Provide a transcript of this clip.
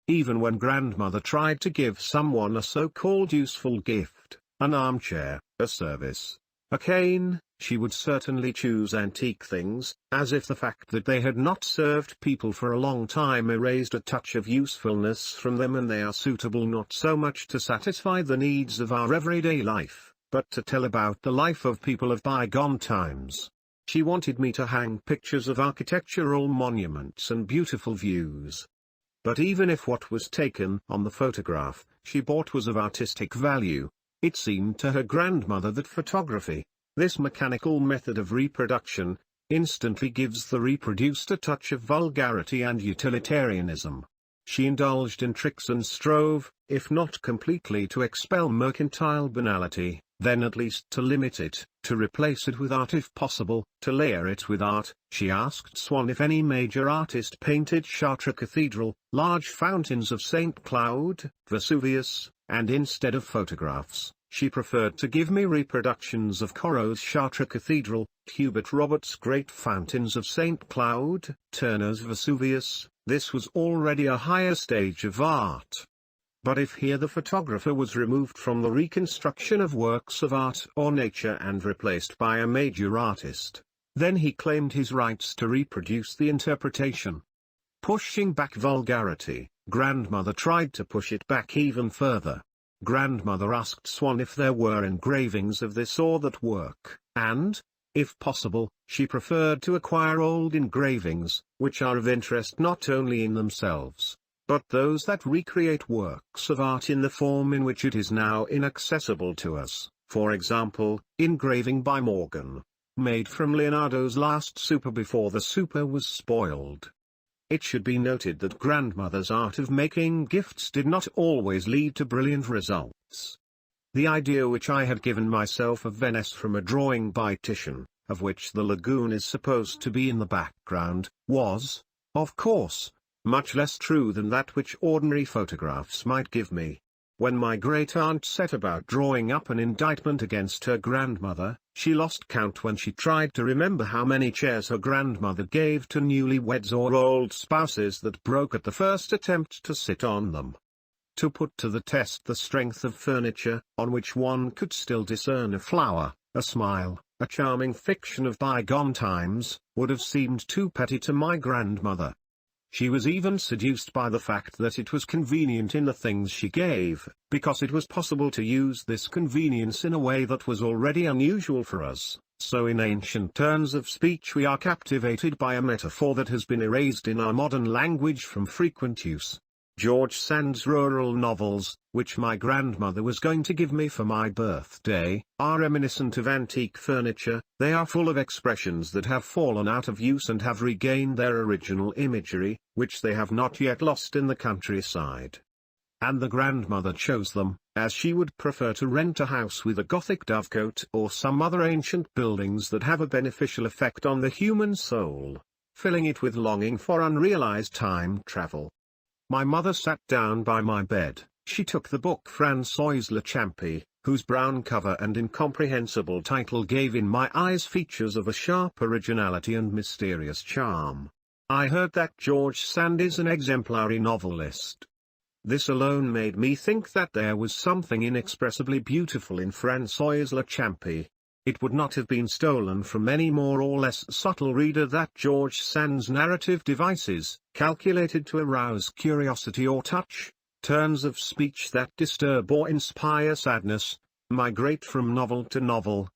even when grandmother tried to give someone a so-called useful gift, an armchair, a service, a cane, she would certainly choose antique things, as if the fact that they had not served people for a long time erased a touch of usefulness from them, and they are suitable not so much to satisfy the needs of our everyday life, but to tell about the life of people of bygone times. She wanted me to hang pictures of architectural monuments and beautiful views. But even if what was taken on the photograph she bought was of artistic value, it seemed to her grandmother that photography, this mechanical method of reproduction, instantly gives the reproduced a touch of vulgarity and utilitarianism. She indulged in tricks and strove, if not completely to expel mercantile banality, then at least to limit it, to replace it with art if possible, to layer it with art. She asked Swann if any major artist painted Chartres Cathedral, large fountains of St. Cloud, Vesuvius, and instead of photographs, she preferred to give me reproductions of Corot's Chartres Cathedral, Hubert Robert's great fountains of St. Cloud, Turner's Vesuvius. This was already a higher stage of art. But if here the photographer was removed from the reconstruction of works of art or nature and replaced by a major artist, then he claimed his rights to reproduce the interpretation. Pushing back vulgarity, grandmother tried to push it back even further. Grandmother asked Swann if there were engravings of this or that work, and, if possible, she preferred to acquire old engravings, which are of interest not only in themselves, but those that recreate works of art in the form in which it is now inaccessible to us, for example, engraving by Morgan, made from Leonardo's Last Supper before the supper was spoiled. It should be noted that grandmother's art of making gifts did not always lead to brilliant results. The idea which I had given myself of Venice from a drawing by Titian, of which the lagoon is supposed to be in the background, was, of course, much less true than that which ordinary photographs might give me. When my great-aunt set about drawing up an indictment against her grandmother, she lost count when she tried to remember how many chairs her grandmother gave to newlyweds or old spouses that broke at the first attempt to sit on them. To put to the test the strength of furniture, on which one could still discern a flower, a smile, a charming fiction of bygone times, would have seemed too petty to my grandmother. She was even seduced by the fact that it was convenient in the things she gave, because it was possible to use this convenience in a way that was already unusual for us. So in ancient turns of speech we are captivated by a metaphor that has been erased in our modern language from frequent use. George Sand's rural novels, which my grandmother was going to give me for my birthday, are reminiscent of antique furniture. They are full of expressions that have fallen out of use and have regained their original imagery, which they have not yet lost in the countryside. And the grandmother chose them, as she would prefer to rent a house with a Gothic dovecote or some other ancient buildings that have a beneficial effect on the human soul, filling it with longing for unrealized time travel. My mother sat down by my bed. She took the book François Le Champi, whose brown cover and incomprehensible title gave in my eyes features of a sharp originality and mysterious charm. I heard that George Sand is an exemplary novelist. This alone made me think that there was something inexpressibly beautiful in François Le Champi. It would not have been stolen from any more or less subtle reader that George Sand's narrative devices, calculated to arouse curiosity or touch, turns of speech that disturb or inspire sadness, migrate from novel to novel,